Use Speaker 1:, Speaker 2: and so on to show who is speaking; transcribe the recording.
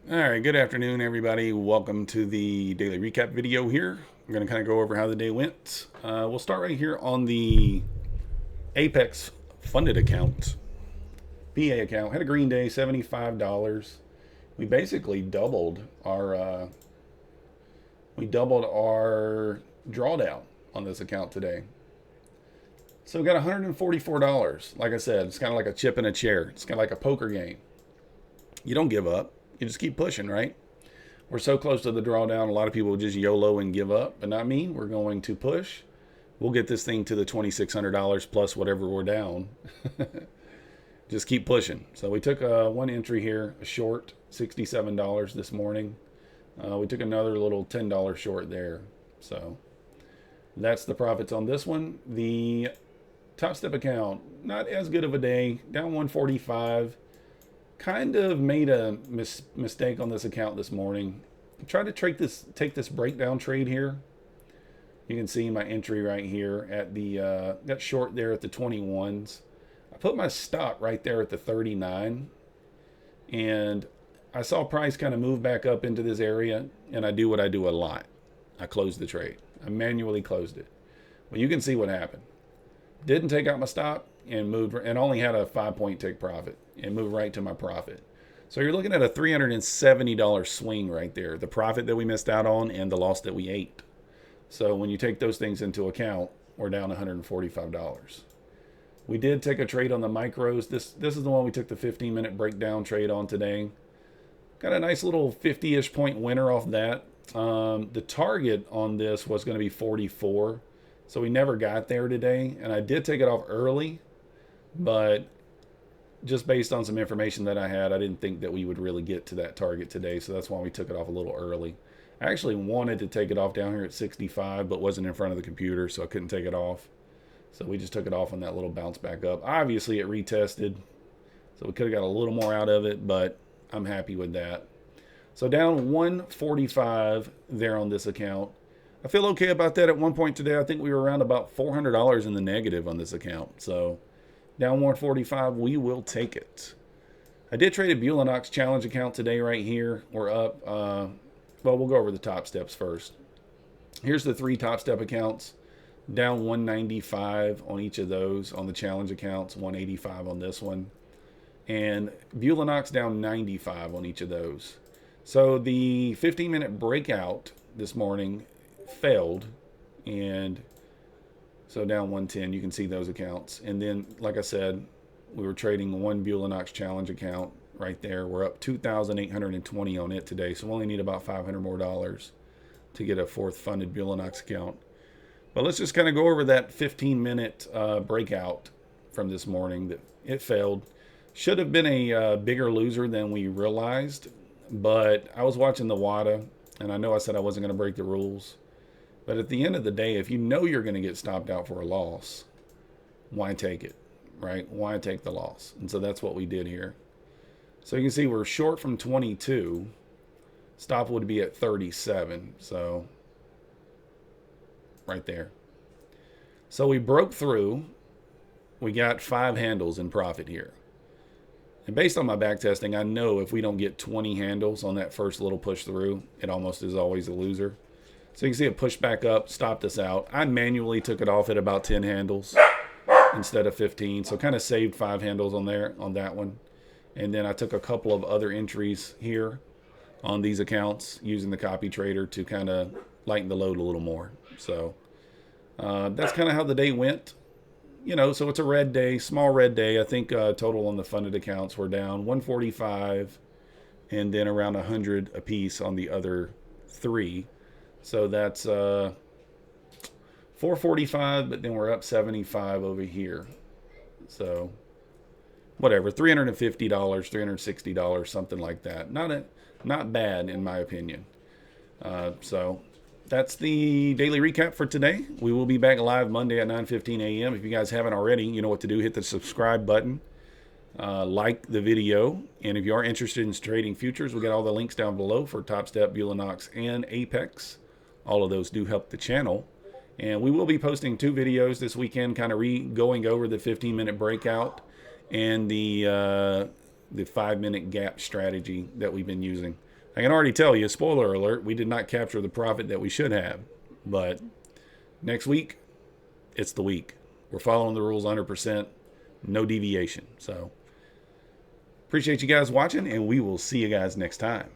Speaker 1: All right, good afternoon, everybody. Welcome to the daily recap video here. I'm going to kind of go over how the day went. We'll start right here on the Apex funded account, PA account. Had a green day, $75. We basically doubled our drawdown on this account today. So we got $144. Like I said, it's kind of like a chip in a chair. It's kind of like a poker game. You don't give up. You just keep pushing, right? We're so close to the drawdown, a lot of people just YOLO and give up, but not me. We're going to push. We'll get this thing to the $2,600 plus whatever we're down. Just keep pushing. So we took one entry here, a short, $67 this morning. We took another little $10 short there. So that's the profits on this one. The Topstep account, not as good of a day, down 145. Kind of made a mistake on this account this morning. I tried to take this breakdown trade here. You can see my entry right here at the that short there at the 21s. I put my stop right there at the 39, and I saw price kind of move back up into this area, and I do what I do a lot. I closed the trade. I manually closed it. Well, you can see what happened. Didn't take out my stop and moved, and only had a 5-point take profit and moved right to my profit. So you're looking at a $370 swing right there. The profit that we missed out on and the loss that we ate. So when you take those things into account, we're down $145. We did take a trade on the micros. This is the one we took the 15-minute breakdown trade on today. Got a nice little 50-ish point winner off that. The target on this was going to be 44. So we never got there today. And I did take it off early, but just based on some information that I had, I didn't think that we would really get to that target today. So that's why we took it off a little early. I actually wanted to take it off down here at 65, but wasn't in front of the computer, so I couldn't take it off. So we just took it off on that little bounce back up. Obviously, it retested, so we could have got a little more out of it, but I'm happy with that. So down 145 there on this account. I feel okay about that. At one point today, I think we were around about $400 in the negative on this account. So down 145, we will take it. I did trade a Bulenox challenge account today right here. We're up. Well, we'll go over the top steps first. Here's the 3 top step accounts. Down 195 on each of those on the challenge accounts, 185 on this one. And Bulenox down 95 on each of those. So the 15-minute breakout this morning failed, and so down 110. You can see those accounts. And then, like I said, we were trading one Bulenox challenge account right there. We're up 2,820 on it today, so we only need about $500 more to get a 4th funded Bulenox account. But let's just kind of go over that 15-minute breakout from this morning. That it failed. Should have been a bigger loser than we realized, but I was watching the WADA, and I know I said I wasn't going to break the rules. But at the end of the day, if you know you're going to get stopped out for a loss, why take it, right? Why take the loss? And so that's what we did here. So you can see we're short from 22. Stop would be at 37. So right there. So we broke through. We got 5 handles in profit here. And based on my back testing, I know if we don't get 20 handles on that first little push through, it almost is always a loser. So you can see it pushed back up, stopped us out. I manually took it off at about 10 handles instead of 15. So kind of saved 5 handles on there on that one. And then I took a couple of other entries here on these accounts using the copy trader to kind of lighten the load a little more. So that's kind of how the day went. You know, so it's a red day, small red day. I think total on the funded accounts were down 145 and then around 100 apiece on the other 3. So that's 445, but then we're up 75 over here. So whatever, $350, $360, something like that. Not bad in my opinion. So that's the daily recap for today. We will be back live Monday at 9:15 a.m. If you guys haven't already, you know what to do. Hit the subscribe button. Like the video. And if you are interested in trading futures, we got all the links down below for Topstep, Bulenox, and APEX. All of those do help the channel. And we will be posting 2 videos this weekend, kind of going over the 15-minute breakout and the the 5-minute gap strategy that we've been using. I can already tell you, spoiler alert, we did not capture the profit that we should have. But next week, it's the week. We're following the rules 100%, no deviation. So appreciate you guys watching, and we will see you guys next time.